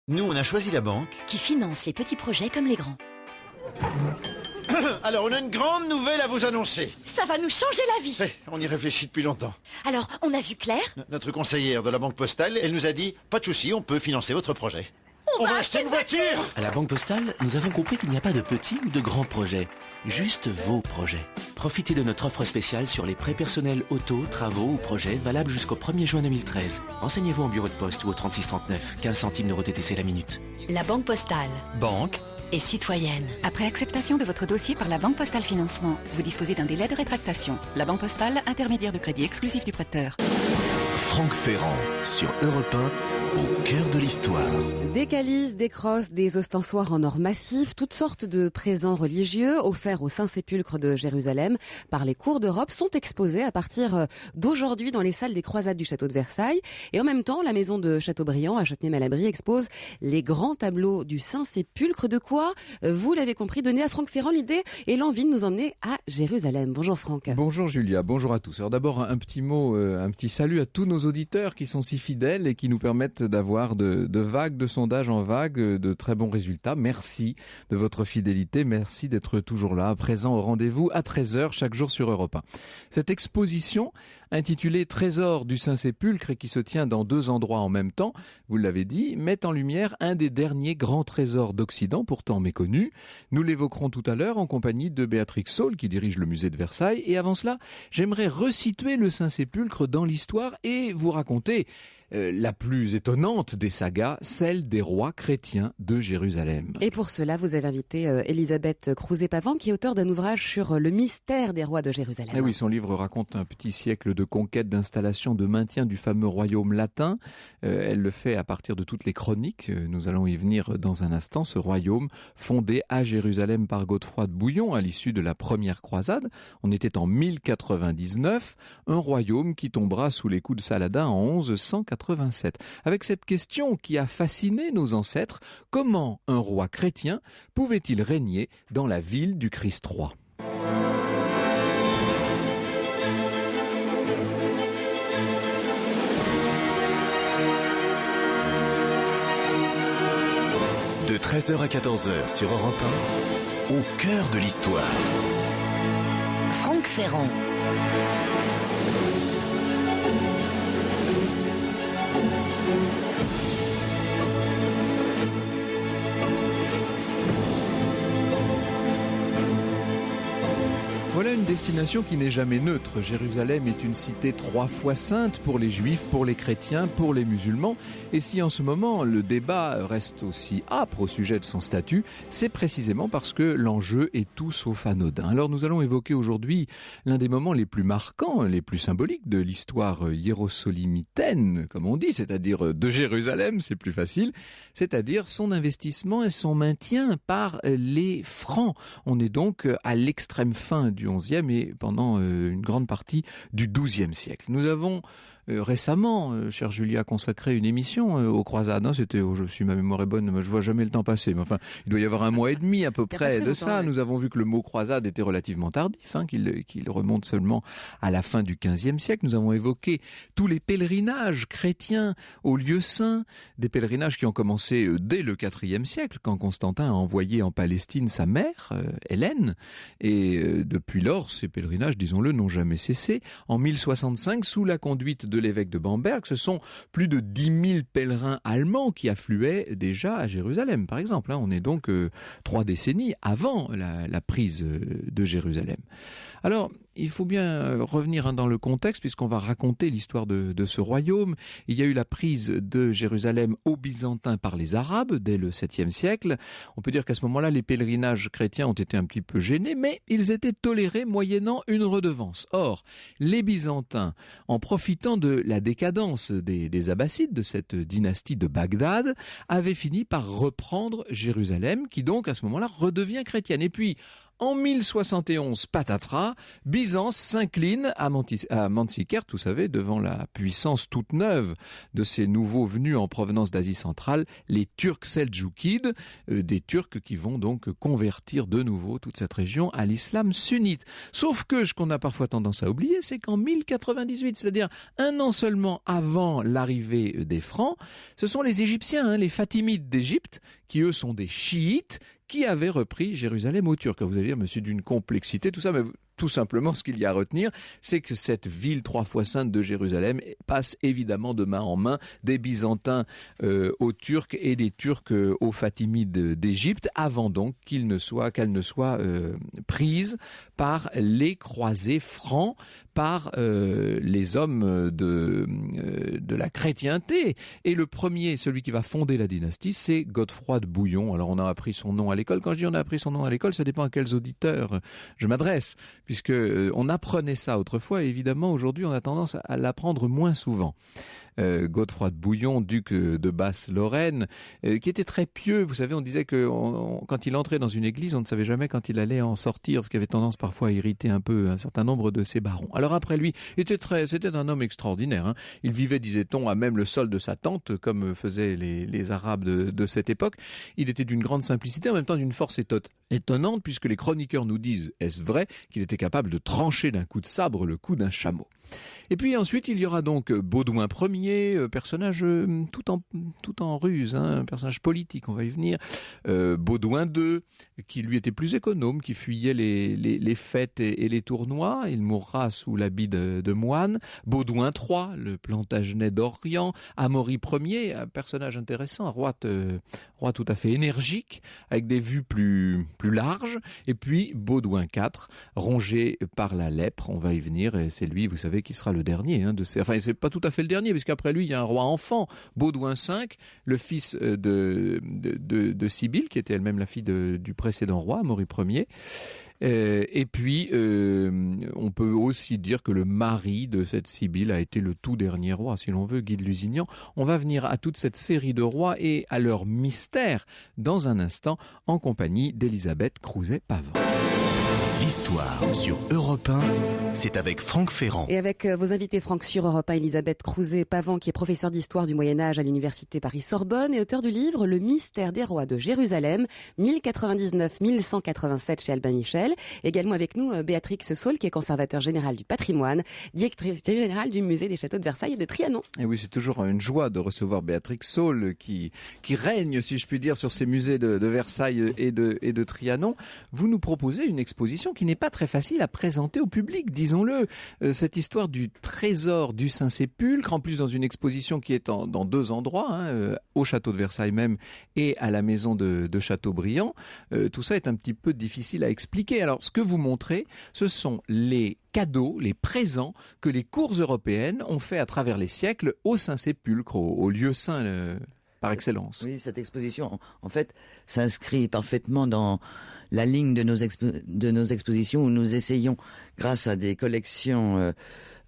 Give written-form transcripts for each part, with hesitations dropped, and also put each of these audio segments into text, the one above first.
Nous, on a choisi la banque qui finance les petits projets comme les grands. Alors, on a une grande nouvelle à vous annoncer. Ça va nous changer la vie. On y réfléchit depuis longtemps. Alors, on a vu Claire. Notre conseillère de la Banque Postale, elle nous a dit « Pas de souci, on peut financer votre projet. » On va acheter une voiture. À la Banque Postale, nous avons compris qu'il n'y a pas de petits ou de grands projets. Juste vos projets. Profitez de notre offre spéciale sur les prêts personnels auto, travaux ou projets valables jusqu'au 1er juin 2013. Renseignez-vous en bureau de poste ou au 3639, 15 centimes d'euros TTC la minute. La Banque Postale. Banque et citoyenne. Après acceptation de votre dossier par la Banque Postale Financement, vous disposez d'un délai de rétractation. La Banque Postale, intermédiaire de crédit exclusif du prêteur. Franck Ferrand, sur Europe 1, au cœur de l'histoire. Des calices, des crosses, des ostensoirs en or massif, toutes sortes de présents religieux offerts au Saint-Sépulcre de Jérusalem par les cours d'Europe sont exposés à partir d'aujourd'hui dans les salles des croisades du château de Versailles. Et en même temps, la maison de Châteaubriand à Châtenay-Malabry expose les grands tableaux du Saint-Sépulcre. De quoi, vous l'avez compris, donner à Franck Ferrand l'idée et l'envie de nous emmener à Jérusalem. Bonjour Franck. Bonjour Julia, bonjour à tous. Alors d'abord un petit mot, un petit salut à tous nos auditeurs qui sont si fidèles et qui nous permettent d'avoir de vagues de sondages en vagues, de très bons résultats. Merci de votre fidélité, merci d'être toujours là, présent au rendez-vous à 13h chaque jour sur Europe 1. Cette exposition intitulée Trésor du Saint-Sépulcre et qui se tient dans deux endroits en même temps, vous l'avez dit, met en lumière un des derniers grands trésors d'Occident, pourtant méconnu. Nous l'évoquerons tout à l'heure en compagnie de Béatrix Saul qui dirige le musée de Versailles. Et avant cela, j'aimerais resituer le Saint-Sépulcre dans l'histoire et vous raconter la plus étonnante des sagas, celle des rois chrétiens de Jérusalem. Et pour cela, vous avez invité Elisabeth Crouzet-Pavant, qui est auteure d'un ouvrage sur le mystère des rois de Jérusalem. Et oui, son livre raconte un petit siècle de conquête, d'installation, de maintien du fameux royaume latin. Elle le fait à partir de toutes les chroniques. Nous allons y venir dans un instant. Ce royaume fondé à Jérusalem par Godefroy de Bouillon à l'issue de la première croisade. On était en 1099, un royaume qui tombera sous les coups de Saladin en 1187. Avec cette question qui a fasciné nos ancêtres, comment un roi chrétien pouvait-il régner dans la ville du Christ roi ? De 13h à 14h sur Europe 1, au cœur de l'histoire. Franck Ferrand. Voilà une destination qui n'est jamais neutre. Jérusalem est une cité 3 fois sainte pour les juifs, pour les chrétiens, pour les musulmans. Et si en ce moment le débat reste aussi âpre au sujet de son statut, c'est précisément parce que l'enjeu est tout sauf anodin. Alors nous allons évoquer aujourd'hui l'un des moments les plus marquants, les plus symboliques de l'histoire hiérosolymitaine, comme on dit, c'est-à-dire de Jérusalem, c'est plus facile, c'est-à-dire son investissement et son maintien par les Francs. On est donc à l'extrême fin du XIe et pendant une grande partie du XIIe siècle. Nous avons récemment, chère Julia, consacré une émission aux croisades. Non, c'était, si ma mémoire est bonne, je vois jamais le temps passer, mais enfin, il doit y avoir un mois et demi à peu près de ça. Nous avons vu que le mot croisade était relativement tardif, qu'il remonte seulement à la fin du XVe siècle. Nous avons évoqué tous les pèlerinages chrétiens aux lieux saints, des pèlerinages qui ont commencé dès le IVe siècle, quand Constantin a envoyé en Palestine sa mère, Hélène, et depuis lors, ces pèlerinages, disons-le, n'ont jamais cessé. En 1065, sous la conduite de l'évêque de Bamberg, ce sont plus de 10 000 pèlerins allemands qui affluaient déjà à Jérusalem, par exemple. On est donc 3 décennies avant la prise de Jérusalem. Alors, il faut bien revenir dans le contexte, puisqu'on va raconter l'histoire de ce royaume. Il y a eu la prise de Jérusalem aux Byzantins par les Arabes dès le 7e siècle. On peut dire qu'à ce moment-là, les pèlerinages chrétiens ont été un petit peu gênés, mais ils étaient tolérés moyennant une redevance. Or, les Byzantins, en profitant de la décadence des Abbassides, de cette dynastie de Bagdad, avaient fini par reprendre Jérusalem, qui donc à ce moment-là redevient chrétienne. Et puis, En 1071, patatras, Byzance s'incline à Manzikert, vous savez, devant la puissance toute neuve de ces nouveaux venus en provenance d'Asie centrale, les Turcs seldjoukides, des Turcs qui vont donc convertir de nouveau toute cette région à l'islam sunnite. Sauf que ce qu'on a parfois tendance à oublier, c'est qu'en 1098, c'est-à-dire un an seulement avant l'arrivée des Francs, ce sont les Égyptiens, les Fatimides d'Égypte, qui eux sont des chiites, qui avaient repris Jérusalem aux Turcs. Vous allez dire, mais c'est d'une complexité, tout ça, mais tout simplement, ce qu'il y a à retenir, c'est que cette ville 3 fois sainte de Jérusalem passe évidemment de main en main des Byzantins aux Turcs et des Turcs aux Fatimides d'Égypte, avant donc qu'elle ne soit prise par les croisés francs, par les hommes de la chrétienté. Et le premier, celui qui va fonder la dynastie, c'est Godefroy de Bouillon. Alors on a appris son nom à l'école. Quand je dis on a appris son nom à l'école, ça dépend à quels auditeurs je m'adresse, puisque on apprenait ça autrefois, et évidemment aujourd'hui on a tendance à l'apprendre moins souvent. Godefroy de Bouillon, duc de Basse-Lorraine, qui était très pieux. Vous savez, on disait que quand il entrait dans une église, on ne savait jamais quand il allait en sortir, ce qui avait tendance parfois à irriter un peu un certain nombre de ses barons. Alors après lui, c'était un homme extraordinaire. Il vivait, disait-on, à même le sol de sa tente, comme faisaient les Arabes de cette époque. Il était d'une grande simplicité, en même temps d'une force étonnante, puisque les chroniqueurs nous disent, est-ce vrai, qu'il était capable de trancher d'un coup de sabre le cou d'un chameau. Et puis ensuite, il y aura donc Baudouin Ier, personnage tout en ruse, un personnage politique, on va y venir. Baudouin II, qui lui était plus économe, qui fuyait les fêtes et les tournois. Il mourra sous l'habit de moine. Baudouin III, le Plantagenet d'Orient. Amaury Ier, un personnage intéressant, un roi tout à fait énergique, avec des vues plus larges. Et puis Baudouin IV, rongé par la lèpre, on va y venir, et c'est lui, vous savez, qui sera le dernier enfin c'est pas tout à fait le dernier, puisqu'après lui il y a un roi enfant, Baudouin V, le fils de Sibylle, qui était elle-même la fille du précédent roi, Amaury Ier. Et puis on peut aussi dire que le mari de cette Sibylle a été le tout dernier roi, si l'on veut, Guy de Lusignan. On va venir à toute cette série de rois et à leur mystère dans un instant, en compagnie d'Elisabeth Crouzet-Pavant. L'histoire sur Europe 1, c'est avec Franck Ferrand. Et avec vos invités Franck sur Europe 1, Elisabeth Crouzet-Pavant, qui est professeure d'histoire du Moyen-Âge à l'université Paris-Sorbonne et auteur du livre Le mystère des rois de Jérusalem, 1099-1187 chez Albin Michel. Également avec nous Béatrix Saul, qui est conservateur général du patrimoine, directrice générale du musée des châteaux de Versailles et de Trianon. Et oui, c'est toujours une joie de recevoir Béatrix Saul, qui règne, si je puis dire, sur ces musées de Versailles et de Trianon. Vous nous proposez une exposition qui n'est pas très facile à présenter au public, disons-le. Cette histoire du trésor du Saint-Sépulcre, en plus dans une exposition qui est dans 2 endroits, au château de Versailles même et à la maison de Chateaubriand. Tout ça est un petit peu difficile à expliquer. Alors, ce que vous montrez, ce sont les cadeaux, les présents que les cours européennes ont fait à travers les siècles au Saint-Sépulcre, au lieu saint par excellence. Oui, cette exposition, en fait, s'inscrit parfaitement dans la ligne de nos expositions où nous essayons, grâce à des collections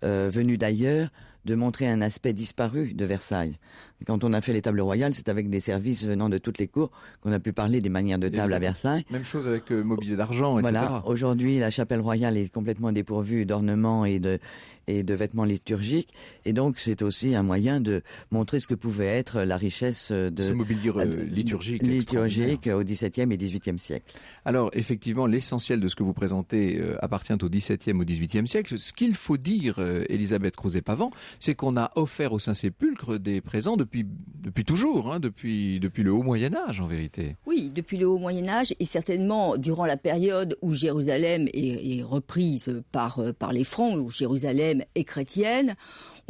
venues d'ailleurs, de montrer un aspect disparu de Versailles. Quand on a fait les tables royales, c'est avec des services venant de toutes les cours qu'on a pu parler des manières de table à Versailles. Même chose avec mobilier d'argent, etc. Voilà, aujourd'hui, la chapelle royale est complètement dépourvue d'ornements et de vêtements liturgiques. Et donc, c'est aussi un moyen de montrer ce que pouvait être la richesse de ce mobilier liturgique au XVIIe et XVIIIe siècle. Alors, effectivement, l'essentiel de ce que vous présentez appartient au XVIIe, au XVIIIe siècle. Ce qu'il faut dire, Elisabeth Crouzet-Pavant, c'est qu'on a offert au Saint-Sépulcre des présents depuis toujours, depuis le Haut Moyen-Âge, en vérité. Oui, depuis le Haut Moyen-Âge, et certainement durant la période où Jérusalem est reprise par les Francs, où Jérusalem est chrétienne.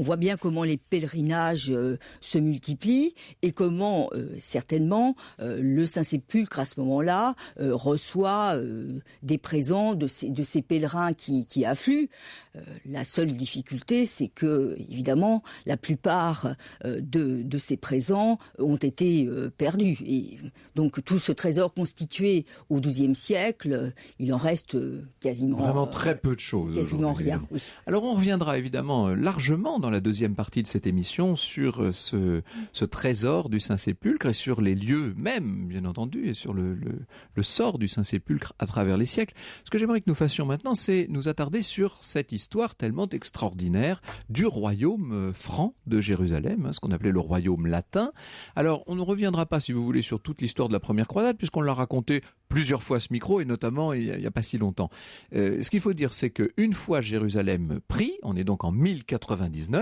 On voit bien comment les pèlerinages se multiplient et comment, certainement, le Saint-Sépulcre, à ce moment-là, reçoit des présents de ces pèlerins qui affluent. La seule difficulté, c'est que, évidemment, la plupart de ces présents ont été perdus. Et donc, tout ce trésor constitué au XIIe siècle, il en reste quasiment... Vraiment très peu de choses. Quasiment rien, oui. Alors, on reviendra évidemment largement dans dans la deuxième partie de cette émission sur ce trésor du Saint-Sépulcre et sur les lieux même, bien entendu, et sur le sort du Saint-Sépulcre à travers les siècles. Ce que j'aimerais que nous fassions maintenant, c'est nous attarder sur cette histoire tellement extraordinaire du royaume franc de Jérusalem, ce qu'on appelait le royaume latin. Alors, on ne reviendra pas, si vous voulez, sur toute l'histoire de la première croisade, puisqu'on l'a raconté plusieurs fois à ce micro, et notamment il n'y a pas si longtemps. Ce qu'il faut dire, c'est qu'une fois Jérusalem pris, on est donc en 1099,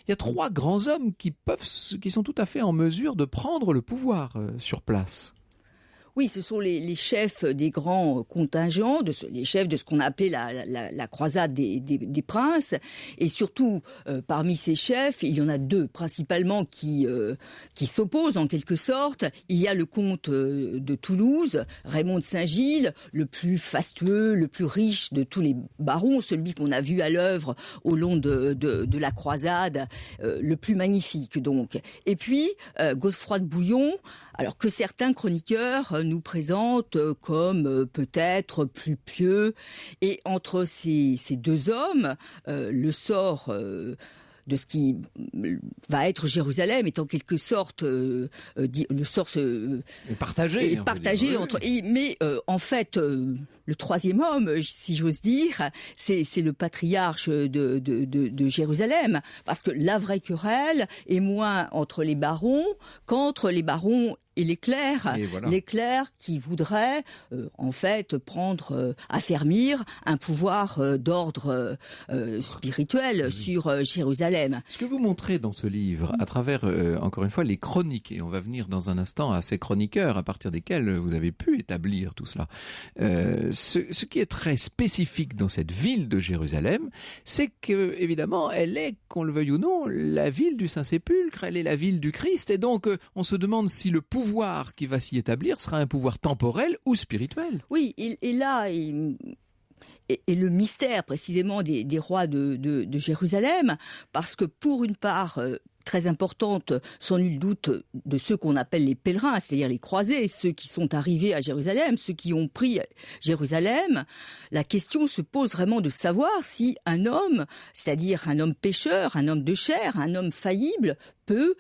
il y a 3 grands hommes qui sont tout à fait en mesure de prendre le pouvoir sur place. Oui, ce sont les chefs des grands contingents, les chefs de ce qu'on a appelé la croisade des princes. Et surtout, parmi ces chefs, il y en a 2 principalement qui s'opposent en quelque sorte. Il y a le comte de Toulouse, Raymond de Saint-Gilles, le plus fastueux, le plus riche de tous les barons, celui qu'on a vu à l'œuvre au long de la croisade, le plus magnifique donc. Et puis, Godefroy de Bouillon, alors que certains chroniqueurs nous présentent comme peut-être plus pieux. Et entre ces 2 hommes, le sort de ce qui va être Jérusalem est en quelque sorte le sort est partagé entre. Mais en fait, le 3e homme, si j'ose dire, c'est le patriarche de Jérusalem, parce que la vraie querelle est moins entre les barons qu'entre les barons et les clercs, voilà. Les clercs qui voudraient en fait affermir un pouvoir d'ordre spirituel sur Jérusalem. Ce que vous montrez dans ce livre, à travers encore une fois les chroniques, et on va venir dans un instant à ces chroniqueurs à partir desquels vous avez pu établir tout cela. Ce qui est très spécifique dans cette ville de Jérusalem, c'est que évidemment elle est, qu'on le veuille ou non, la ville du Saint-Sépulcre, elle est la ville du Christ, et donc on se demande si le pouvoir qui va s'y établir sera un pouvoir temporel ou spirituel. Oui, et là, et le mystère précisément des rois de Jérusalem, parce que pour une part très importante, sans nul doute, de ceux qu'on appelle les pèlerins, c'est-à-dire les croisés, ceux qui sont arrivés à Jérusalem, ceux qui ont pris Jérusalem, la question se pose vraiment de savoir si un homme, c'est-à-dire un homme pécheur, un homme de chair, un homme faillible, peut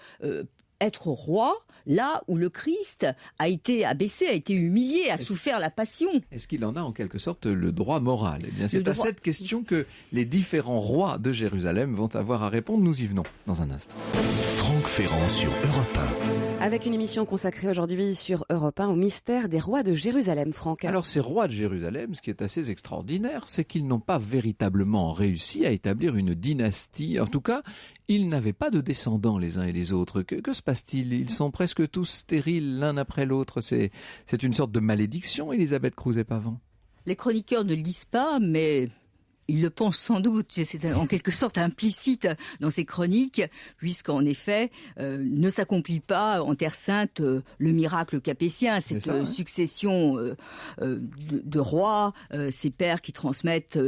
être roi là où le Christ a été abaissé, a été humilié, a souffert la passion. Est-ce qu'il en a en quelque sorte le droit moral ? Eh bien, c'est à cette question que les différents rois de Jérusalem vont avoir à répondre. Nous y venons dans un instant. Franck Ferrand sur Europe 1. Avec une émission consacrée aujourd'hui sur Europe 1 au mystère des rois de Jérusalem, Franck. Alors ces rois de Jérusalem, ce qui est assez extraordinaire, c'est qu'ils n'ont pas véritablement réussi à établir une dynastie. En tout cas, ils n'avaient pas de descendants les uns et les autres. Que se passe-t-il ? Ils sont presque tous stériles l'un après l'autre. C'est une sorte de malédiction, Elisabeth Crouzet-Pavant. Les chroniqueurs ne le disent pas, mais ils le pensent sans doute. C'est en quelque sorte implicite dans ces chroniques, puisqu'en effet, ne s'accomplit pas en Terre Sainte le miracle capétien, cette succession de rois, ces pères qui transmettent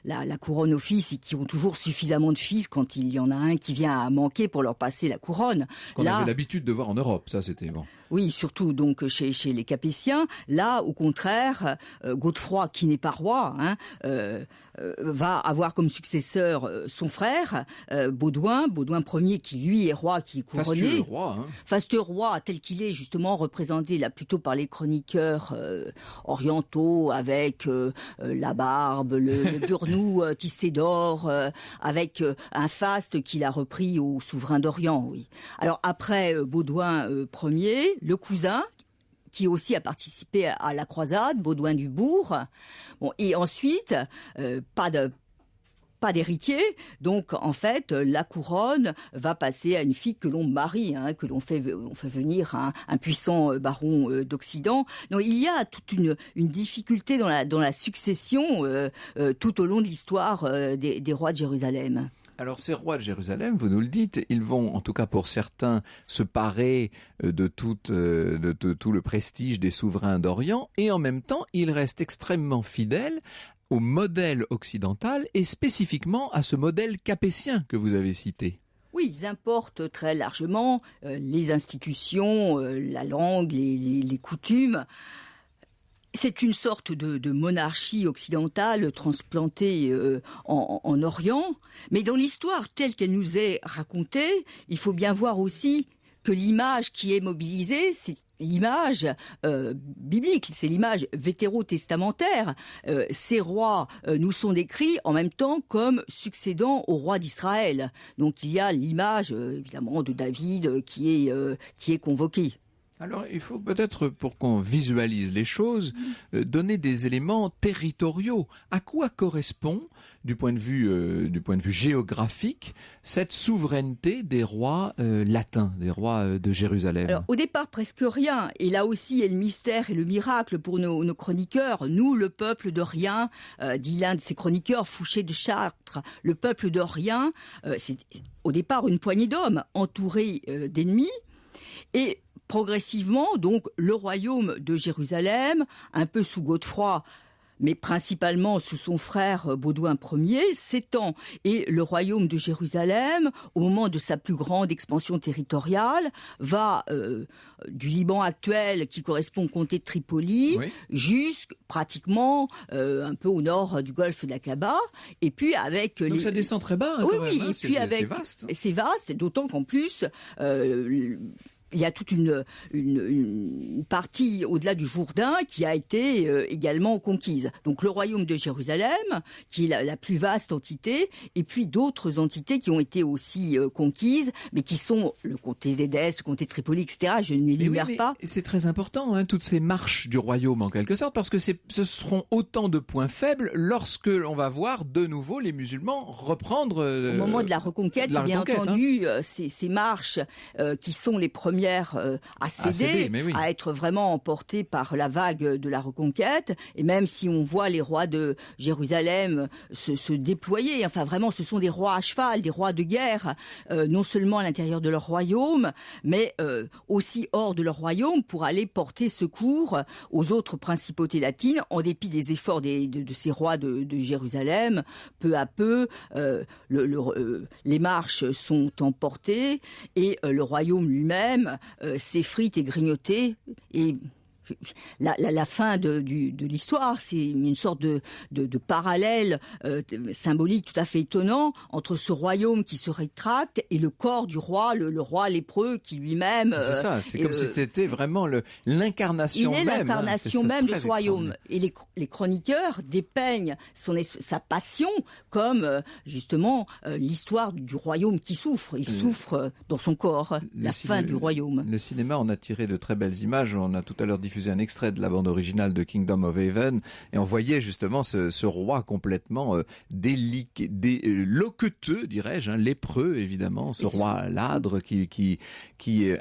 la couronne aux fils et qui ont toujours suffisamment de fils quand il y en a un qui vient à manquer pour leur passer la couronne. Ce qu'on avait l'habitude de voir en Europe, ça c'était bon. Oui, surtout donc chez les Capétiens. Là, au contraire, Godefroy, qui n'est pas roi, va avoir comme successeur son frère, Baudouin Ier, qui lui est roi, qui est couronné. Fastueux roi. Fastueux roi, tel qu'il est justement représenté là plutôt par les chroniqueurs orientaux, avec la barbe, le burnou tissé d'or, avec un faste qu'il a repris au souverain d'Orient. Oui. Alors après Baudouin Ier, le cousin, qui aussi a participé à la croisade, Baudouin du Bourg. Bon, et ensuite, pas d'héritier, donc en fait la couronne va passer à une fille que l'on marie, que l'on fait venir un puissant baron d'Occident. Donc il y a toute une difficulté dans la succession tout au long de l'histoire des rois de Jérusalem. Alors ces rois de Jérusalem, vous nous le dites, ils vont, en tout cas pour certains, se parer de tout le prestige des souverains d'Orient, et en même temps, ils restent extrêmement fidèles au modèle occidental et spécifiquement à ce modèle capétien que vous avez cité. Oui, ils importent très largement les institutions, la langue, les coutumes. C'est une sorte de monarchie occidentale transplantée en Orient. Mais dans l'histoire telle qu'elle nous est racontée, il faut bien voir aussi que l'image qui est mobilisée, c'est l'image biblique, c'est l'image vétérotestamentaire. Ces rois nous sont décrits en même temps comme succédant aux rois d'Israël. Donc il y a l'image évidemment de David qui est convoquée. Alors, il faut peut-être, pour qu'on visualise les choses, donner des éléments territoriaux. À quoi correspond, du point de vue géographique, cette souveraineté des rois latins, des rois de Jérusalem? Alors, au départ, presque rien. Et là aussi, est le mystère et le miracle pour nos chroniqueurs. Nous, le peuple de rien, dit l'un de ces chroniqueurs, Fouché de Chartres, le peuple de rien, c'est au départ une poignée d'hommes entourés d'ennemis. Et progressivement, donc, le royaume de Jérusalem, un peu sous Godefroy, mais principalement sous son frère Baudouin Ier, s'étend. Et le royaume de Jérusalem, au moment de sa plus grande expansion territoriale, va du Liban actuel, qui correspond au comté de Tripoli, jusqu'à pratiquement un peu au nord du golfe d'Aqaba. Et puis avec... Donc ça descend très bas, quand même, hein. Et puis avec... C'est vaste. C'est vaste, d'autant qu'en plus... il y a toute une partie au-delà du Jourdain qui a été également conquise. Donc le royaume de Jérusalem, qui est la plus vaste entité, et puis d'autres entités qui ont été aussi conquises, mais qui sont le comté d'Édesse, le comté de Tripoli, etc. Je ne les énumère pas. C'est très important, hein, toutes ces marches du royaume en quelque sorte, parce que ce seront autant de points faibles lorsque l'on va voir de nouveau les musulmans reprendre... Au moment de la reconquête, c'est bien entendu ces marches qui sont les premières à céder, à être vraiment emportées par la vague de la reconquête. Et même si on voit les rois de Jérusalem se déployer, enfin vraiment, ce sont des rois à cheval, des rois de guerre, non seulement à l'intérieur de leur royaume, mais aussi hors de leur royaume pour aller porter secours aux autres principautés latines, en dépit des efforts de ces rois de Jérusalem. Peu à peu, les marches sont emportées et le royaume lui-même s'effrite et grignoté. Et la fin de l'histoire, c'est une sorte de parallèle symbolique tout à fait étonnant entre ce royaume qui se rétracte et le corps du roi, le roi lépreux qui lui-même... c'est ça, c'est comme si c'était vraiment l'incarnation même. Il est l'incarnation même de ce royaume. Et les chroniqueurs dépeignent sa passion comme justement l'histoire du royaume qui souffre. Il souffre dans son corps, la fin du royaume. Le cinéma en a tiré de très belles images. On a tout à l'heure diffusé un extrait de la bande originale de Kingdom of Heaven et on voyait justement ce roi complètement loqueteux, dirais-je, lépreux évidemment, ce roi ladre qui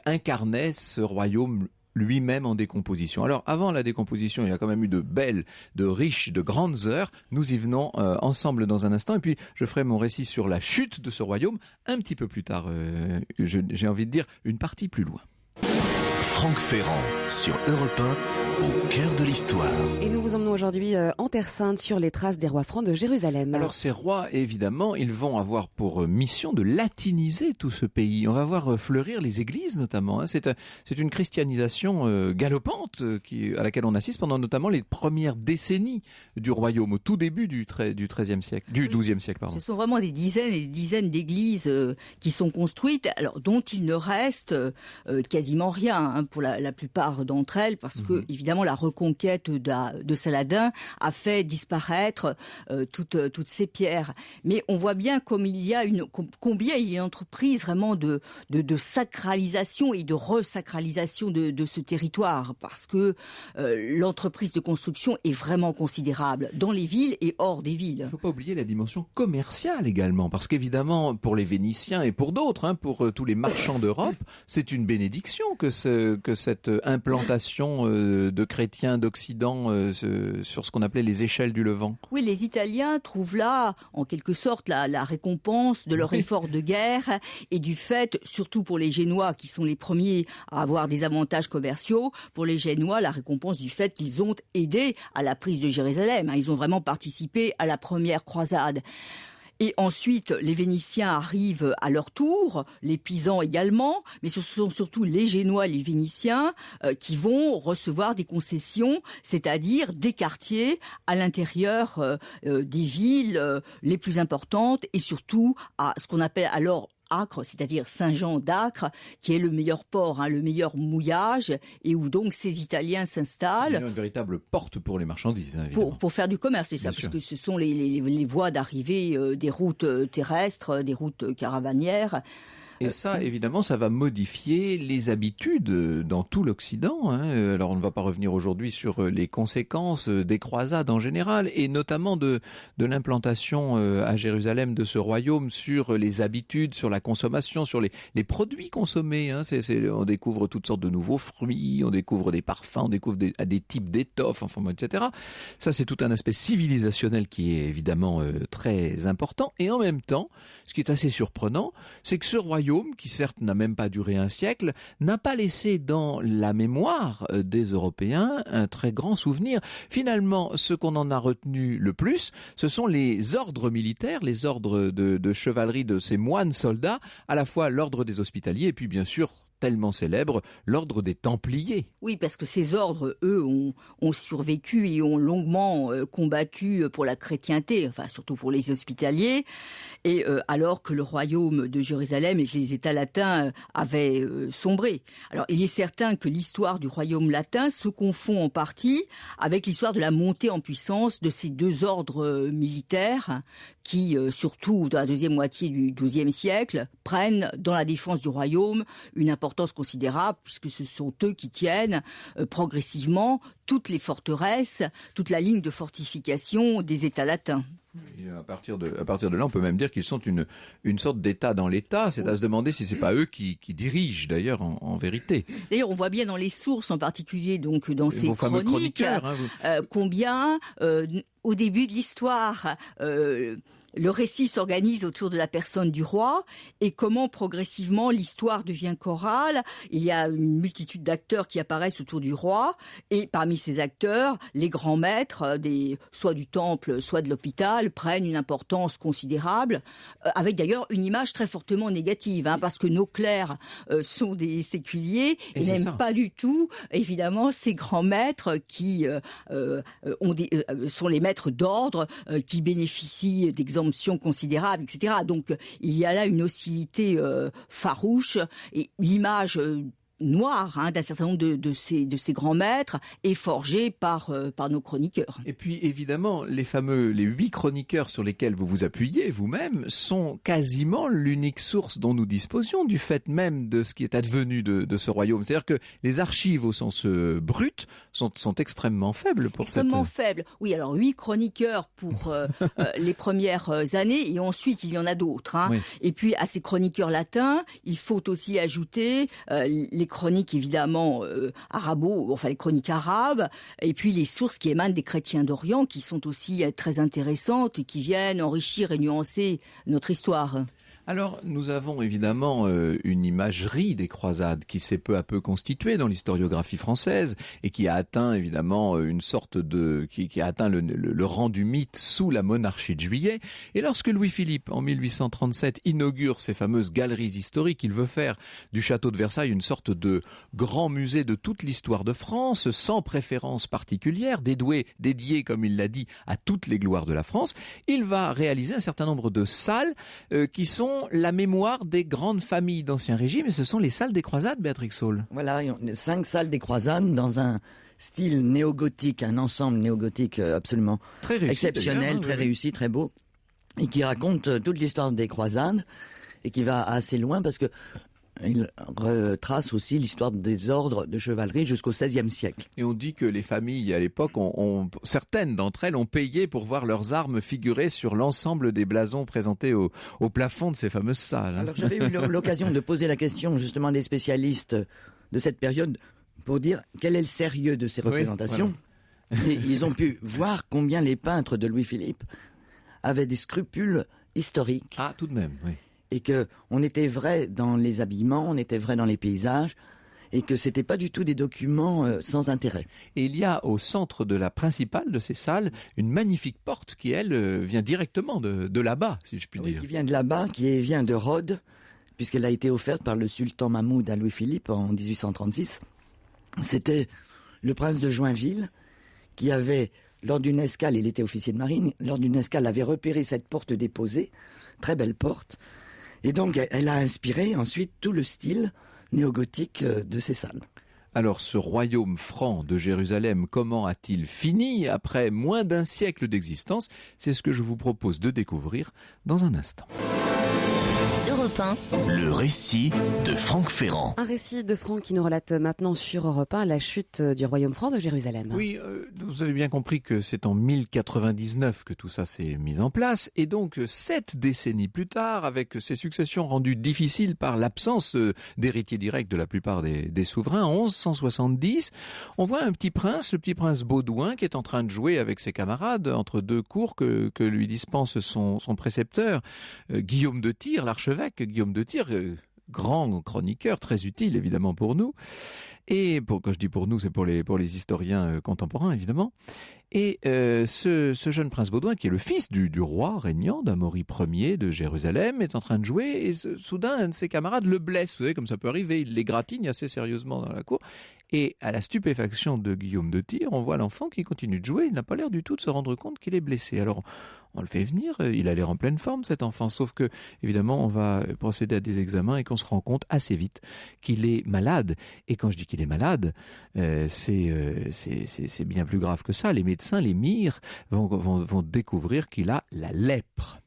incarnait ce royaume lui-même en décomposition. Alors, avant la décomposition, il y a quand même eu de belles, de riches, de grandes heures. Nous y venons ensemble dans un instant. Et puis, je ferai mon récit sur la chute de ce royaume un petit peu plus tard. J'ai envie de dire une partie plus loin. Franck Ferrand sur Europe 1, au cœur de l'histoire. Et nous vous emmenons aujourd'hui en Terre Sainte sur les traces des rois francs de Jérusalem. Alors ces rois, évidemment, ils vont avoir pour mission de latiniser tout ce pays. On va voir fleurir les églises notamment. Hein. C'est une christianisation galopante à laquelle on assiste pendant notamment les premières décennies du royaume, au tout début du XIIe siècle, du XIIe siècle. Pardon. Ce sont vraiment des dizaines et des dizaines d'églises qui sont construites, alors dont il ne reste quasiment rien. Hein, pour la plupart d'entre elles, parce que évidemment la reconquête de Saladin a fait disparaître toutes ces pierres. Mais on voit bien combien il y a une entreprise vraiment de sacralisation et de resacralisation de ce territoire, parce que l'entreprise de construction est vraiment considérable dans les villes et hors des villes. Il ne faut pas oublier la dimension commerciale également, parce qu'évidemment pour les Vénitiens et pour d'autres, pour tous les marchands d'Europe, c'est une bénédiction que cette implantation de chrétiens d'Occident sur ce qu'on appelait les échelles du Levant. Oui, les Italiens trouvent là, en quelque sorte, la récompense de leur effort de guerre et du fait, surtout pour les Génois qui sont les premiers à avoir des avantages commerciaux, pour les Génois, la récompense du fait qu'ils ont aidé à la prise de Jérusalem. Ils ont vraiment participé à la première croisade. Et ensuite, les Vénitiens arrivent à leur tour, les Pisans également, mais ce sont surtout les Génois, les Vénitiens, qui vont recevoir des concessions, c'est-à-dire des quartiers à l'intérieur des villes les plus importantes et surtout à ce qu'on appelle alors Acre, c'est-à-dire Saint-Jean d'Acre, qui est le meilleur port, le meilleur mouillage, et où donc ces Italiens s'installent. Une véritable porte pour les marchandises, évidemment. Pour faire du commerce, c'est ça, Bien sûr. puisque ce sont les voies d'arrivée des routes terrestres, des routes caravanières. Et ça, évidemment, ça va modifier les habitudes dans tout l'Occident. Alors, on ne va pas revenir aujourd'hui sur les conséquences des croisades en général, et notamment de l'implantation à Jérusalem de ce royaume sur les habitudes, sur la consommation, sur les produits consommés. On découvre toutes sortes de nouveaux fruits, on découvre des parfums, on découvre des types d'étoffes, etc. Ça, c'est tout un aspect civilisationnel qui est évidemment très important. Et en même temps, ce qui est assez surprenant, c'est que ce royaume, qui certes n'a même pas duré un siècle, n'a pas laissé dans la mémoire des Européens un très grand souvenir. Finalement, ce qu'on en a retenu le plus, ce sont les ordres militaires, les ordres de chevalerie de ces moines soldats, à la fois l'ordre des Hospitaliers et puis bien sûr, tellement célèbre, l'ordre des Templiers. Oui, parce que ces ordres, eux, ont survécu et ont longuement combattu pour la chrétienté, enfin surtout pour les Hospitaliers, et alors que le royaume de Jérusalem et que les États latins avaient sombré. Alors il est certain que l'histoire du royaume latin se confond en partie avec l'histoire de la montée en puissance de ces deux ordres militaires qui, surtout dans la deuxième moitié du XIIe siècle, prennent dans la défense du royaume une importance considérable, puisque ce sont eux qui tiennent progressivement toutes les forteresses, toute la ligne de fortification des États latins. Et à partir de là, on peut même dire qu'ils sont une sorte d'État dans l'État. C'est à se demander si c'est pas eux qui dirigent d'ailleurs en vérité. D'ailleurs, on voit bien dans les sources, en particulier donc dans ces chroniques, combien au début de l'histoire, le récit s'organise autour de la personne du roi et comment progressivement l'histoire devient chorale. Il y a une multitude d'acteurs qui apparaissent autour du roi et parmi ces acteurs, les grands maîtres, soit du temple, soit de l'hôpital, prennent une importance considérable, avec d'ailleurs une image très fortement négative, parce que nos clercs sont des séculiers et n'aiment pas du tout, évidemment, ces grands maîtres qui sont les maîtres d'ordre, qui bénéficient d'exemptions considérables, etc. Donc il y a là une hostilité farouche et l'image noire d'un certain nombre de ces grands maîtres est forgée par nos chroniqueurs. Et puis évidemment, les 8 chroniqueurs sur lesquels vous vous appuyez vous-même sont quasiment l'unique source dont nous disposions du fait même de ce qui est advenu de ce royaume. C'est-à-dire que les archives au sens brut sont extrêmement faibles pour faibles. Oui, alors 8 chroniqueurs pour les premières années et ensuite il y en a d'autres. Oui. Et puis à ces chroniqueurs latins, il faut aussi ajouter les chroniques évidemment les chroniques arabes, et puis les sources qui émanent des chrétiens d'Orient, qui sont aussi très intéressantes et qui viennent enrichir et nuancer notre histoire. Alors, nous avons évidemment une imagerie des croisades qui s'est peu à peu constituée dans l'historiographie française et qui a atteint évidemment une sorte qui a atteint le rang du mythe sous la monarchie de Juillet. Et lorsque Louis-Philippe, en 1837, inaugure ces fameuses galeries historiques, il veut faire du château de Versailles une sorte de grand musée de toute l'histoire de France, sans préférence particulière, dédié, comme il l'a dit, à toutes les gloires de la France. Il va réaliser un certain nombre de salles qui sont la mémoire des grandes familles d'Ancien Régime, et ce sont les salles des croisades, Béatrix Saul. Voilà, 5 salles des croisades dans un style néo-gothique, un ensemble néo-gothique absolument très réussi, exceptionnel, très réussi, très beau, et qui raconte toute l'histoire des croisades, et qui va assez loin parce que il retrace aussi l'histoire des ordres de chevalerie jusqu'au XVIe siècle. Et on dit que les familles, à l'époque, certaines d'entre elles ont payé pour voir leurs armes figurer sur l'ensemble des blasons présentés au plafond de ces fameuses salles. Alors j'avais eu l'occasion de poser la question justement des spécialistes de cette période pour dire quel est le sérieux de ces représentations. Oui, voilà. Et ils ont pu voir combien les peintres de Louis-Philippe avaient des scrupules historiques. Ah, tout de même, oui. Et qu'on était vrai dans les habillements, on était vrai dans les paysages, et que c'était pas du tout des documents sans intérêt. Et il y a au centre de la principale de ces salles une magnifique porte qui, elle, vient directement de là-bas, si je puis dire. Qui vient de là-bas, qui vient de Rhodes, puisqu'elle a été offerte par le sultan Mahmoud à Louis-Philippe en 1836. C'était le prince de Joinville qui avait, lors d'une escale, il était officier de marine, lors d'une escale avait repéré cette porte déposée, très belle porte, et donc elle a inspiré ensuite tout le style néogothique de ces salles. Alors ce royaume franc de Jérusalem, comment a-t-il fini après moins d'un siècle d'existence? C'est ce que je vous propose de découvrir dans un instant. Europe 1. Le récit de Franck Ferrand. Un récit de Franck qui nous relate maintenant sur Europe 1 la chute du royaume franc de Jérusalem. Oui, vous avez bien compris que c'est en 1099 que tout ça s'est mis en place, et donc 7 décennies plus tard, avec ces successions rendues difficiles par l'absence d'héritiers directs de la plupart des souverains, en 1170, on voit un petit prince, le petit prince Baudouin, qui est en train de jouer avec ses camarades entre deux cours que lui dispense son précepteur, Guillaume de Tyr, l'archevêque Guillaume de Tyr, grand chroniqueur, très utile évidemment pour nous. Et quand je dis pour nous, c'est pour les historiens contemporains évidemment. Et ce jeune prince Baudouin, qui est le fils du roi régnant d'Amaury Ier de Jérusalem, est en train de jouer et soudain un de ses camarades le blesse. Vous savez comme ça peut arriver, il l'égratigne assez sérieusement dans la cour. Et à la stupéfaction de Guillaume de Tyr, on voit l'enfant qui continue de jouer, il n'a pas l'air du tout de se rendre compte qu'il est blessé. Alors on le fait venir, il a l'air en pleine forme cet enfant, sauf que évidemment on va procéder à des examens et qu'on se rend compte assez vite qu'il est malade. Et quand je dis qu'il est malade, c'est bien plus grave que ça. Les médecins, les mires, vont découvrir qu'il a la lèpre.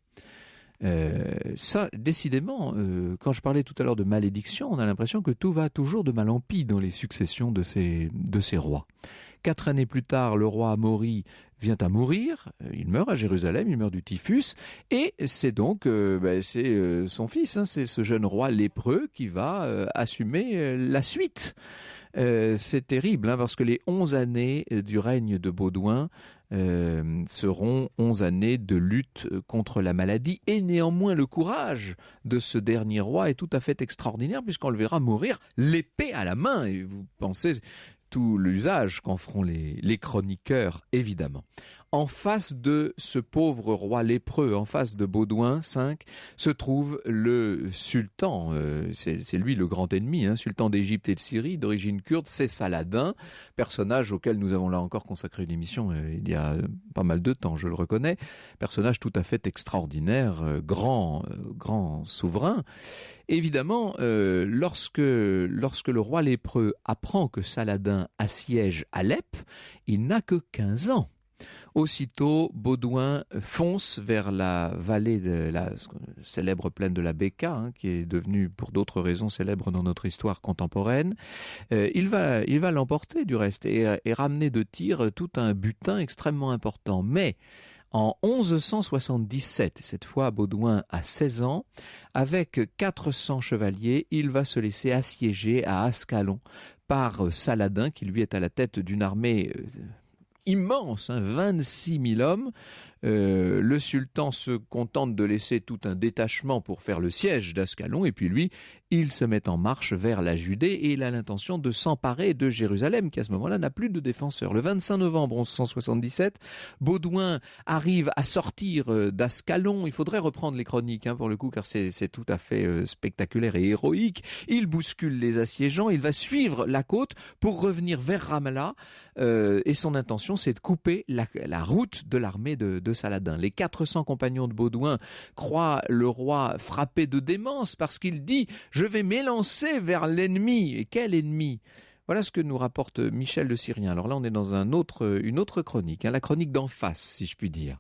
Ça, décidément, quand je parlais tout à l'heure de malédiction, on a l'impression que tout va toujours de mal en pis dans les successions de ces rois. 4 années plus tard, le roi Amaury vient à mourir, il meurt à Jérusalem, il meurt du typhus, et c'est donc son fils, c'est ce jeune roi lépreux qui va assumer la suite. C'est terrible, parce que les 11 années du règne de Baudouin seront 11 années de lutte contre la maladie, et néanmoins le courage de ce dernier roi est tout à fait extraordinaire, puisqu'on le verra mourir l'épée à la main, et vous pensez tout l'usage qu'en feront les chroniqueurs, évidemment. En face de ce pauvre roi lépreux, en face de Baudouin V, se trouve le sultan, c'est lui le grand ennemi, sultan d'Égypte et de Syrie, d'origine kurde, c'est Saladin, personnage auquel nous avons là encore consacré une émission il y a pas mal de temps, je le reconnais, personnage tout à fait extraordinaire, grand souverain. Évidemment, lorsque le roi lépreux apprend que Saladin assiège Alep, il n'a que 15 ans. Aussitôt, Baudouin fonce vers la vallée de la célèbre plaine de la Béka, qui est devenue pour d'autres raisons célèbre dans notre histoire contemporaine. Il va l'emporter du reste et ramener de Tyr tout un butin extrêmement important. Mais en 1177, cette fois Baudouin a 16 ans, avec 400 chevaliers, il va se laisser assiéger à Ascalon par Saladin, qui lui est à la tête d'une armée immense, 26 000 hommes. Le sultan se contente de laisser tout un détachement pour faire le siège d'Ascalon, et puis lui, il se met en marche vers la Judée et il a l'intention de s'emparer de Jérusalem, qui à ce moment-là n'a plus de défenseur. Le 25 novembre 1177, Baudouin arrive à sortir d'Ascalon. Il faudrait reprendre les chroniques pour le coup, car c'est tout à fait spectaculaire et héroïque. Il bouscule les assiégeants, il va suivre la côte pour revenir vers Ramallah, et son intention, c'est de couper la route de l'armée de Saladin. Les 400 compagnons de Baudouin croient le roi frappé de démence parce qu'il dit « Je vais m'élancer vers l'ennemi ». Et quel ennemi ? Voilà ce que nous rapporte Michel le Syrien. Alors là, on est dans une autre chronique, la chronique d'en face, si je puis dire.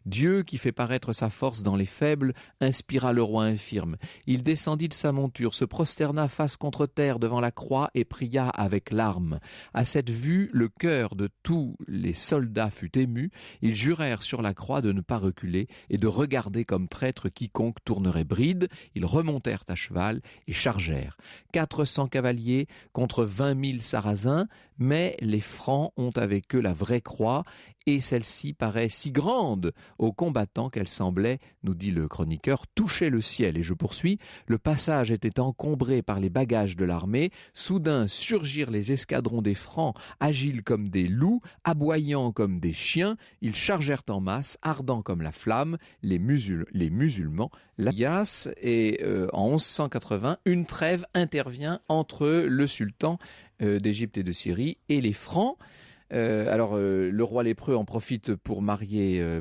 Dieu, qui fait paraître sa force dans les faibles, inspira le roi infirme. Il descendit de sa monture, se prosterna face contre terre devant la croix et pria avec larmes. À cette vue, le cœur de tous les soldats fut ému. Ils jurèrent sur la croix de ne pas reculer et de regarder comme traître quiconque tournerait bride. Ils remontèrent à cheval et chargèrent. 400 cavaliers contre 20 000 000 Sarrasins, mais les Francs ont avec eux la vraie croix, et celle-ci paraît si grande aux combattants qu'elle semblait, nous dit le chroniqueur, toucher le ciel. Et je poursuis, le passage était encombré par les bagages de l'armée. Soudain surgirent les escadrons des Francs, agiles comme des loups, aboyants comme des chiens. Ils chargèrent en masse, ardents comme la flamme, les musulmans. Et en 1180, une trêve intervient entre le sultan d'Égypte et de Syrie et les Francs. Le roi lépreux en profite pour marier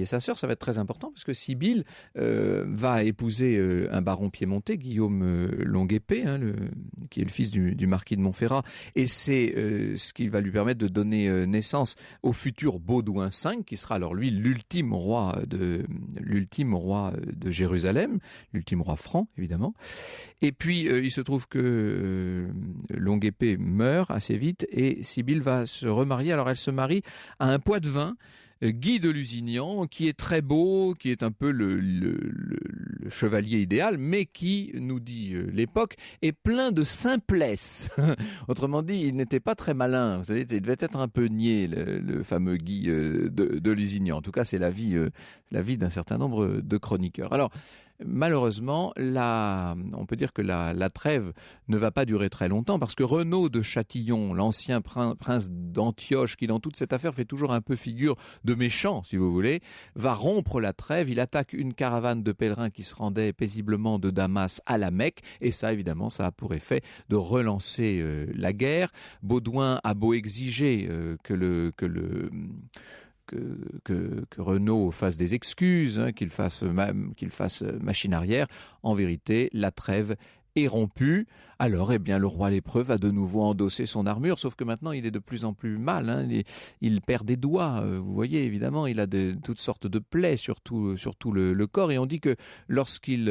sa sœur. Ça va être très important parce que Sibylle va épouser un baron piémontais, Guillaume Longue-Épée, qui est le fils du marquis de Montferrat. Et c'est ce qui va lui permettre de donner naissance au futur Baudouin V, qui sera alors lui l'ultime roi de Jérusalem, l'ultime roi franc évidemment. Et puis il se trouve que Longue-Épée meurt assez vite et Sibylle va se remarier. Alors elle se marie à un Poitevin, Guy de Lusignan, qui est très beau, qui est un peu le chevalier idéal, mais qui, nous dit l'époque, est plein de simplesse. Autrement dit, il n'était pas très malin. Vous savez, il devait être un peu niais, le fameux Guy de Lusignan. En tout cas, c'est la vie d'un certain nombre de chroniqueurs. Alors, malheureusement, on peut dire que la trêve ne va pas durer très longtemps parce que Renaud de Châtillon, l'ancien prince d'Antioche, qui dans toute cette affaire fait toujours un peu figure de méchant, si vous voulez, va rompre la trêve. Il attaque une caravane de pèlerins qui se rendait paisiblement de Damas à la Mecque et ça, évidemment, ça a pour effet de relancer la guerre. Baudouin a beau exiger que Renaud fasse des excuses, qu'il fasse machine arrière. En vérité, la trêve est rompue. Alors, le roi lépreux va de nouveau endosser son armure, sauf que maintenant, il est de plus en plus mal. Il perd des doigts, vous voyez, évidemment, il a toutes sortes de plaies sur tout le corps. Et on dit que lorsqu'il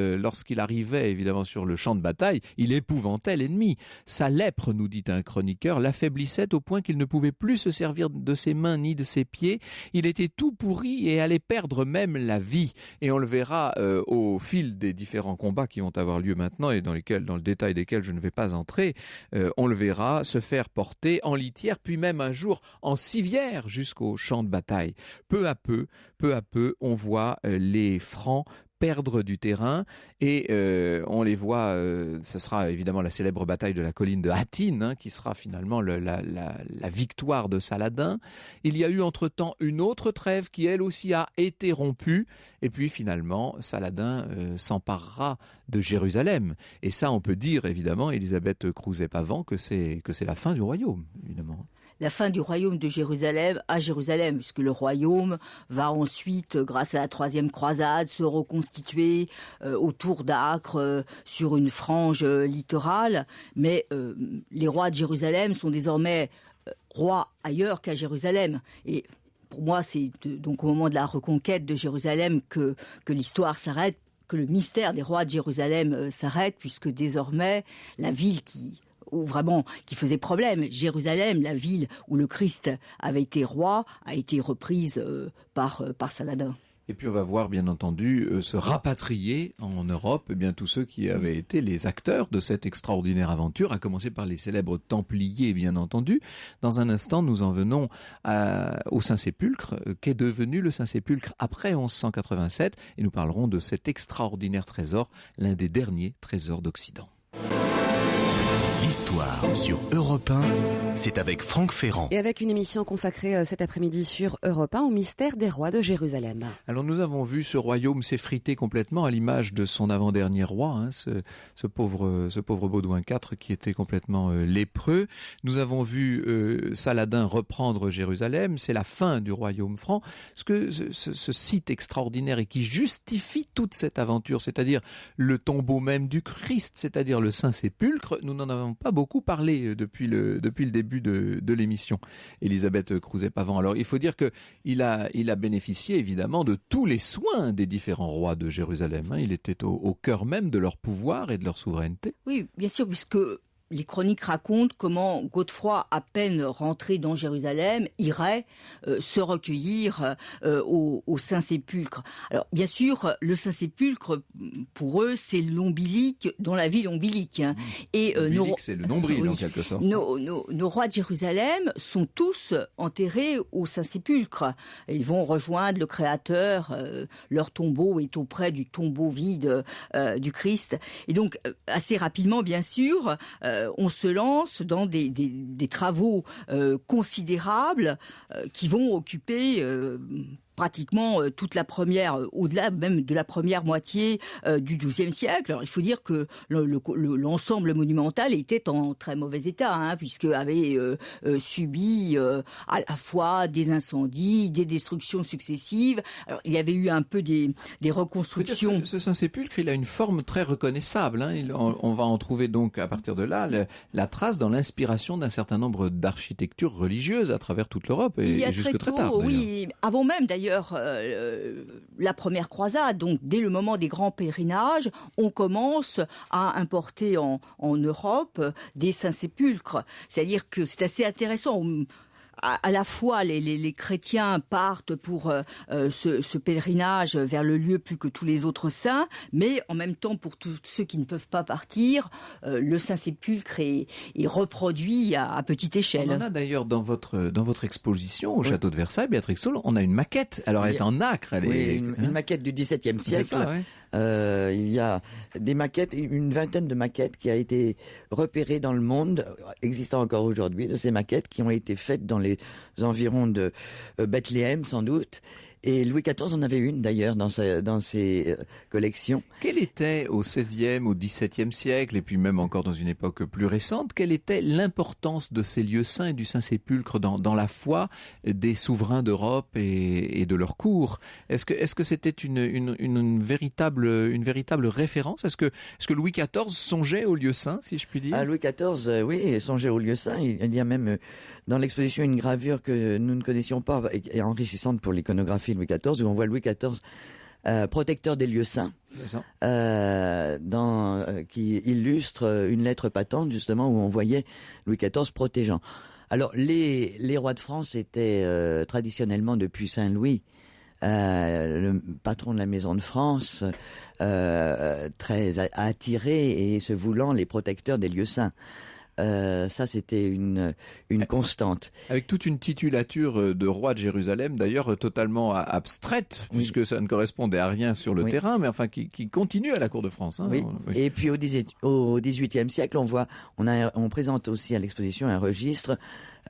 arrivait, évidemment, sur le champ de bataille, il épouvantait l'ennemi. Sa lèpre, nous dit un chroniqueur, l'affaiblissait au point qu'il ne pouvait plus se servir de ses mains ni de ses pieds. Il était tout pourri et allait perdre même la vie. Et on le verra au fil des différents combats qui vont avoir lieu maintenant et dans le détail desquels je ne vais pas entrer, on le verra se faire porter en litière, puis même un jour en civière jusqu'au champ de bataille. Peu à peu, on voit les Francs perdre du terrain et on les voit, ce sera évidemment la célèbre bataille de la colline de Hattin qui sera finalement la victoire de Saladin. Il y a eu entre-temps une autre trêve qui elle aussi a été rompue et puis finalement Saladin s'emparera de Jérusalem et ça on peut dire évidemment, Elisabeth Crouzet-Pavant, que c'est la fin du royaume évidemment. La fin du royaume de Jérusalem à Jérusalem, puisque le royaume va ensuite, grâce à la troisième croisade, se reconstituer autour d'Acre sur une frange littorale. Mais les rois de Jérusalem sont désormais rois ailleurs qu'à Jérusalem. Et pour moi, c'est donc au moment de la reconquête de Jérusalem que l'histoire s'arrête, que le mystère des rois de Jérusalem s'arrête, puisque désormais, la ville qui faisait problème. Jérusalem, la ville où le Christ avait été roi, a été reprise par Saladin. Et puis on va voir bien entendu se rapatrier en Europe tous ceux qui avaient été les acteurs de cette extraordinaire aventure, à commencer par les célèbres Templiers bien entendu. Dans un instant nous en venons au Saint-Sépulcre, qu'est devenu le Saint-Sépulcre après 1187 et nous parlerons de cet extraordinaire trésor, l'un des derniers trésors d'Occident. L'histoire sur Europe 1, c'est avec Franck Ferrand. Et avec une émission consacrée cet après-midi sur Europe 1 au mystère des rois de Jérusalem. Alors nous avons vu ce royaume s'effriter complètement à l'image de son avant-dernier roi, ce pauvre Baudouin IV qui était complètement lépreux. Nous avons vu Saladin reprendre Jérusalem, c'est la fin du royaume franc. Ce site extraordinaire et qui justifie toute cette aventure, c'est-à-dire le tombeau même du Christ, c'est-à-dire le Saint-Sépulcre, nous n'en avons pas beaucoup parlé depuis le début de l'émission. Elisabeth Crouzet-Pavant. Alors il faut dire qu'il a bénéficié évidemment de tous les soins des différents rois de Jérusalem. Il était au cœur même de leur pouvoir et de leur souveraineté. Oui, bien sûr, puisque les chroniques racontent comment Godefroy, à peine rentré dans Jérusalem, irait se recueillir au Saint-Sépulcre. Alors, bien sûr, le Saint-Sépulcre, pour eux, c'est l'ombilique dans la ville ombilique. Hein. Et c'est le nombril, en quelque sorte. Nos rois de Jérusalem sont tous enterrés au Saint-Sépulcre. Ils vont rejoindre le Créateur. Leur tombeau est auprès du tombeau vide du Christ. Et donc, assez rapidement, bien sûr, on se lance dans des travaux considérables qui vont occuper pratiquement toute la première, au-delà même de la première moitié du XIIe siècle. Alors il faut dire que l'ensemble monumental était en très mauvais état, hein, puisque avait subi à la fois des incendies, des destructions successives. Alors il y avait eu un peu des reconstructions. Ce Saint-Sépulcre, il a une forme très reconnaissable. Hein. On va en trouver donc à partir de là la trace dans l'inspiration d'un certain nombre d'architectures religieuses à travers toute l'Europe et jusque très tard. Oui, avant même d'ailleurs la première croisade, donc dès le moment des grands pèlerinages, on commence à importer en Europe des Saint-Sépulcres. C'est-à-dire que c'est assez intéressant. À la fois, les chrétiens partent pour ce pèlerinage vers le lieu plus que tous les autres saints, mais en même temps, pour tous ceux qui ne peuvent pas partir, le Saint-Sépulcre est reproduit à petite échelle. On en a d'ailleurs dans votre exposition au château de Versailles, Béatrix Saul, on a une maquette. Alors elle est en nacre. Une maquette du XVIIe siècle. Ça, ouais. Il y a des maquettes, une vingtaine de maquettes qui a été repérées dans le monde, existant encore aujourd'hui, de ces maquettes qui ont été faites dans les environs de Bethléem sans doute. Et Louis XIV en avait une d'ailleurs dans ses collections. Quelle était au XVIe, au XVIIe siècle, et puis même encore dans une époque plus récente, quelle était l'importance de ces lieux saints et du Saint-Sépulcre dans la foi des souverains d'Europe et de leur cour? Est-ce que c'était une véritable référence? Est-ce que Louis XIV songeait aux lieux saints, si je puis dire? Louis XIV, oui, songeait aux lieux saints. Il y a même dans l'exposition une gravure que nous ne connaissions pas et enrichissante pour l'iconographie de Louis XIV, où on voit Louis XIV protecteur des lieux saints, qui illustre une lettre patente justement où on voyait Louis XIV protégeant. Alors les rois de France étaient traditionnellement depuis Saint-Louis le patron de la maison de France, très attiré et se voulant les protecteurs des lieux saints. Ça, c'était une constante. Avec toute une titulature de roi de Jérusalem, d'ailleurs totalement abstraite, puisque ça ne correspondait à rien sur le terrain, mais enfin qui continue à la cour de France. Hein. Oui. Et puis au XVIIIe siècle, on présente aussi à l'exposition un registre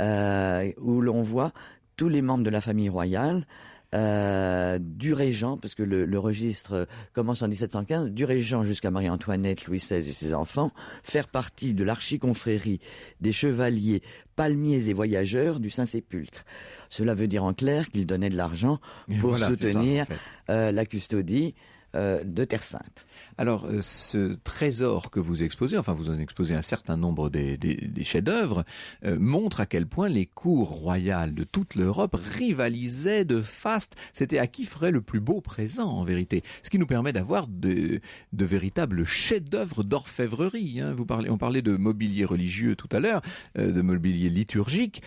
où l'on voit tous les membres de la famille royale, du régent, parce que le registre commence en 1715, du régent jusqu'à Marie-Antoinette, Louis XVI et ses enfants, faire partie de l'archiconfrérie des chevaliers, palmiers et voyageurs du Saint-Sépulcre. Cela veut dire en clair qu'ils donnaient de l'argent pour soutenir la custodie de Terre Sainte. Alors, ce trésor que vous exposez, enfin vous en exposez un certain nombre des chefs-d'œuvre, montre à quel point les cours royales de toute l'Europe rivalisaient de faste. C'était à qui ferait le plus beau présent, en vérité. Ce qui nous permet d'avoir de véritables chefs-d'œuvre d'orfèvrerie. Hein. On parlait de mobilier religieux tout à l'heure, de mobilier liturgique.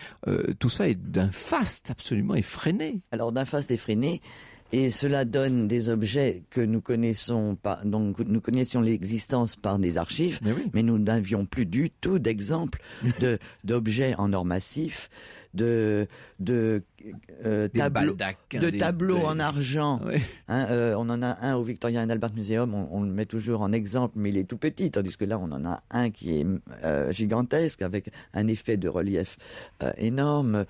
Tout ça est d'un faste absolument effréné. Alors, d'un faste effréné. Et cela donne des objets que nous connaissons pas, donc nous connaissions l'existence par des archives, mais nous n'avions plus du tout d'exemples d'objets en or massif, de tableaux en argent. Oui. On en a un au Victoria and Albert Museum, on le met toujours en exemple, mais il est tout petit, tandis que là on en a un qui est gigantesque, avec un effet de relief énorme,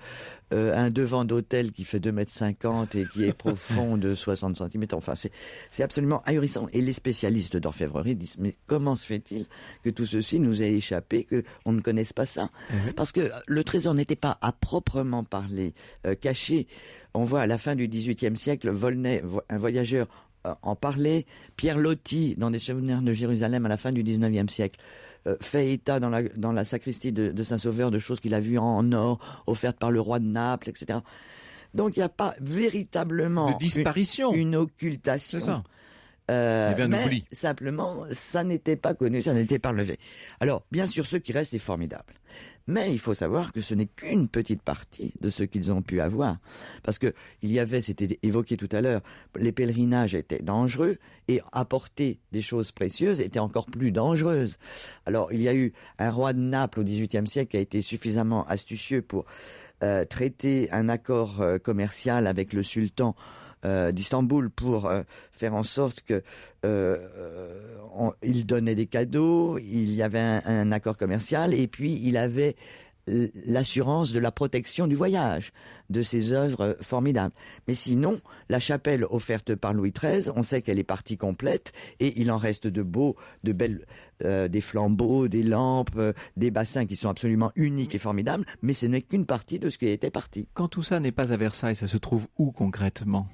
un devant d'autel qui fait 2,50 m et qui est profond de 60 cm. Enfin, c'est absolument ahurissant. Et les spécialistes d'orfèvrerie disent, mais comment se fait-il que tout ceci nous ait échappé, qu'on ne connaisse pas ça? Parce que le trésor n'était pas à proprement parler caché. On voit à la fin du XVIIIe siècle, Volney, un voyageur, en parlait. Pierre Loti, dans des souvenirs de Jérusalem à la fin du XIXe siècle, fait état dans la sacristie de Saint-Sauveur de choses qu'il a vues en or, offertes par le roi de Naples, etc. Donc il n'y a pas véritablement de disparition, une occultation. C'est ça. Il y avait un mais oubli. simplement, ça n'était pas connu, ça n'était pas relevé. Alors, bien sûr, ce qui reste est formidable. Mais il faut savoir que ce n'est qu'une petite partie de ce qu'ils ont pu avoir. Parce que il y avait, c'était évoqué tout à l'heure, les pèlerinages étaient dangereux et apporter des choses précieuses était encore plus dangereuse. Alors, il y a eu un roi de Naples au XVIIIe siècle qui a été suffisamment astucieux pour traiter un accord commercial avec le sultan d'Istanbul pour faire en sorte que il donnait des cadeaux, il y avait un accord commercial et puis il avait l'assurance de la protection du voyage, de ces œuvres formidables. Mais sinon, la chapelle offerte par Louis XIII, on sait qu'elle est partie complète et il en reste de beaux, de belles, des flambeaux, des lampes, des bassins qui sont absolument uniques et formidables, mais ce n'est qu'une partie de ce qui était parti. Quand tout ça n'est pas à Versailles, ça se trouve où concrètement ?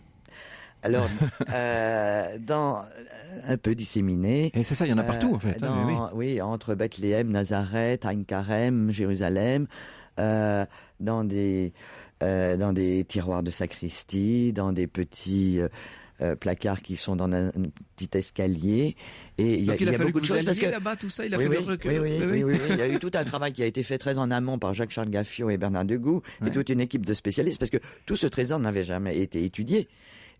Alors, un peu disséminé. Et c'est ça, il y en a partout en fait. Oui, entre Bethléem, Nazareth, Ain Karem, Jérusalem, dans des tiroirs de sacristie, dans des petits placards qui sont dans un petit escalier. Et il y a beaucoup de choses parce que là-bas, tout ça, il a fallu recueillir. Oui. Il y a eu tout un travail qui a été fait très en amont par Jacques-Charles Gaffiot et Bernard Degout et toute une équipe de spécialistes parce que tout ce trésor n'avait jamais été étudié.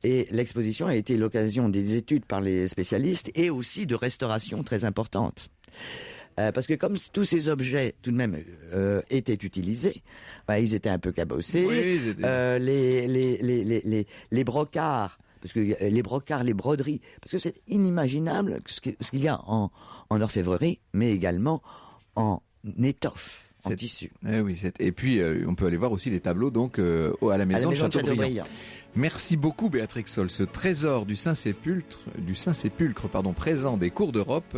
Et l'exposition a été l'occasion des études par les spécialistes et aussi de restauration très importantes. Parce que comme tous ces objets, tout de même, étaient utilisés, ils étaient un peu cabossés. Oui, les brocarts, parce que les brocarts, les broderies, parce que c'est inimaginable ce qu'il y a en orfèvrerie, mais également en étoffe, en tissu. Et puis, on peut aller voir aussi les tableaux donc à la maison de Châteaubriand. Merci beaucoup Béatrix Sol. Ce trésor du Saint-Sépulcre, présent des cours d'Europe,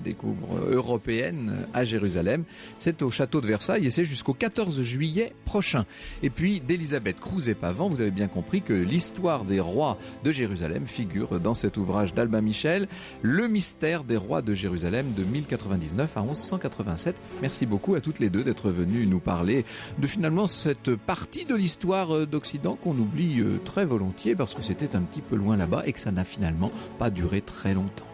des cours européennes à Jérusalem. C'est au château de Versailles et c'est jusqu'au 14 juillet prochain. Et puis d'Elisabeth Crouzet-Pavant, vous avez bien compris que l'histoire des rois de Jérusalem figure dans cet ouvrage d'Albin Michel, Le mystère des rois de Jérusalem de 1099 à 1187. Merci beaucoup à toutes les deux d'être venues nous parler de finalement cette partie de l'histoire d'Occident qu'on oublie très volontiers parce que c'était un petit peu loin là-bas et que ça n'a finalement pas duré très longtemps.